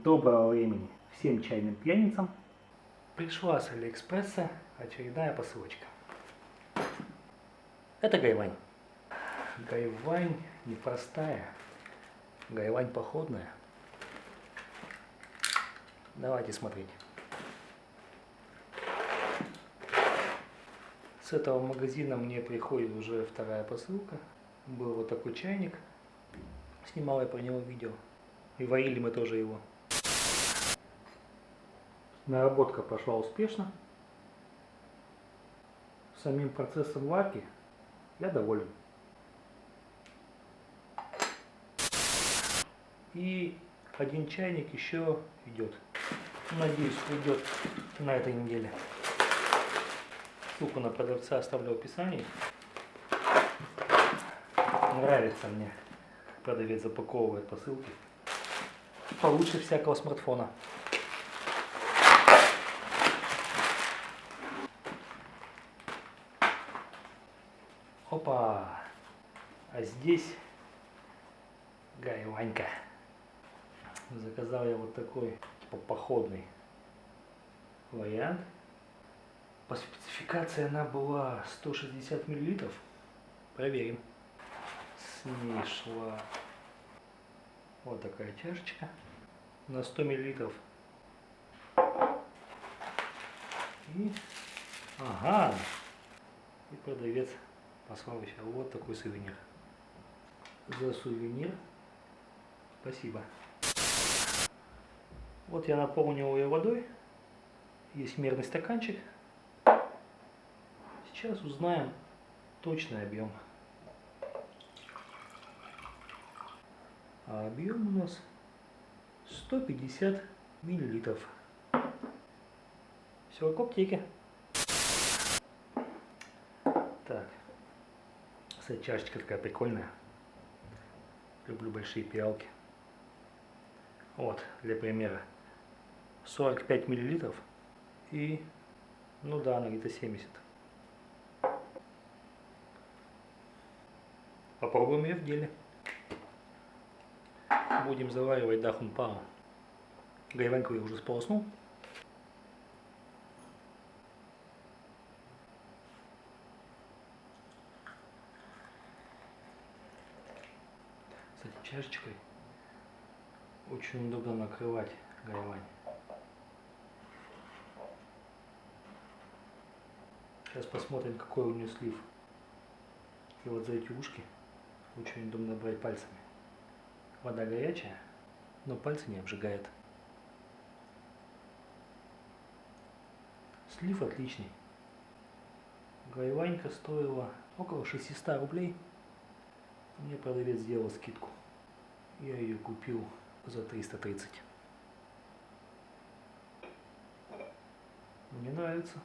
Доброго времени всем чайным пьяницам. Пришла с Алиэкспресса очередная посылочка. Это гайвань. Гайвань непростая, гайвань походная. Давайте смотреть. С этого магазина мне приходит уже вторая посылка. Был вот такой чайник. Снимал я про него видео. И варили мы тоже его. Наработка прошла успешно. Самим процессом варки я доволен. И один чайник еще идет. Надеюсь, уйдет на этой неделе. Ссылку на продавца оставлю в описании. Нравится мне, как продавец запаковывает посылки. Получше всякого смартфона. Опа! А здесь гайванька. Заказал я вот такой, типа походный вариант. По спецификации она была 160 мл. Проверим. С ней шла вот такая чашечка на 100 мл. И, ага, и продавец послал еще вот такой сувенир. За сувенир спасибо. Вот я наполнил ее водой. Есть мерный стаканчик. Сейчас узнаем точный объем. А объем у нас 150 мл. Все как в аптеке. Так. Кстати, чашечка такая прикольная. Люблю большие пиалки. Вот, для примера. 45 мл. И, ну да, она где-то 70. Попробуем ее в деле. Будем заваривать дахун пау. Гайваньку я уже сполоснул. Кстати, чашечкой очень удобно накрывать гайвань. Сейчас посмотрим, какой у нее слив. И вот за эти ушки очень удобно брать пальцами. Вода горячая, но пальцы не обжигает. Слив отличный. Гайванька стоила около 600 рублей. Мне продавец сделал скидку. Я ее купил за 330. Мне нравится.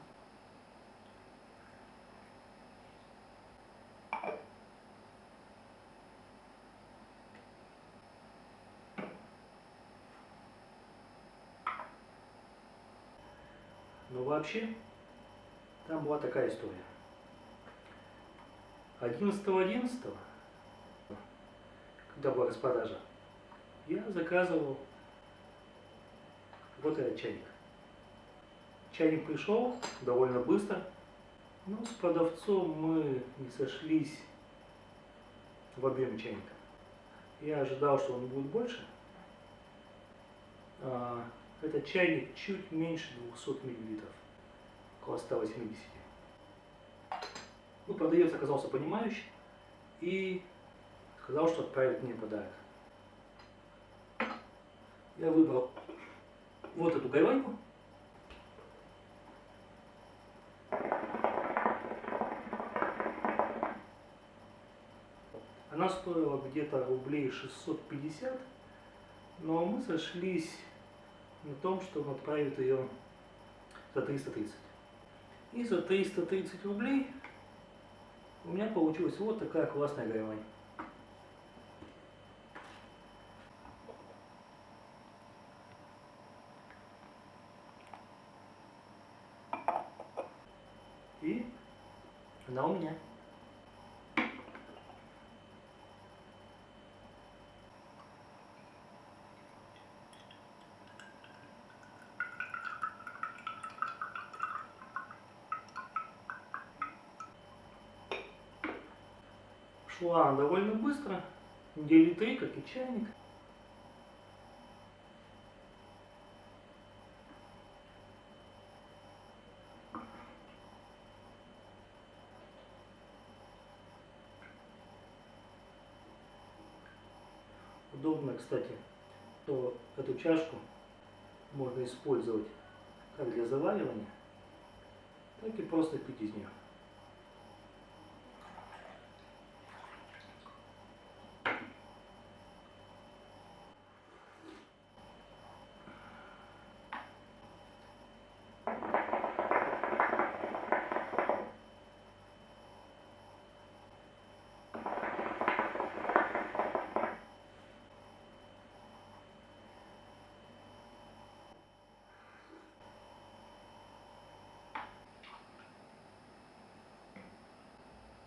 Но вообще, там была такая история. 11.11, когда была распродажа, я заказывал вот этот чайник. Чайник пришел довольно быстро, но с продавцом мы не сошлись в объеме чайника. Я ожидал, что он будет больше. Этот чайник чуть меньше 200 мл, около 180. Ну, продавец оказался понимающий и сказал, что отправит мне подарок. Я выбрал вот эту гайваньку. Она стоила где-то рублей 650, но мы сошлись на том, что он отправит ее за 330. И за 330 рублей у меня получилась вот такая классная гайвань. И она у меня. Шла она довольно быстро, недели 3, как и чайник. Удобно, кстати, что эту чашку можно использовать как для заваривания, так и просто пить из нее.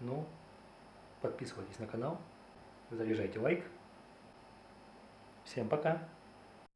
Ну, подписывайтесь на канал, заряжайте лайк. Всем пока!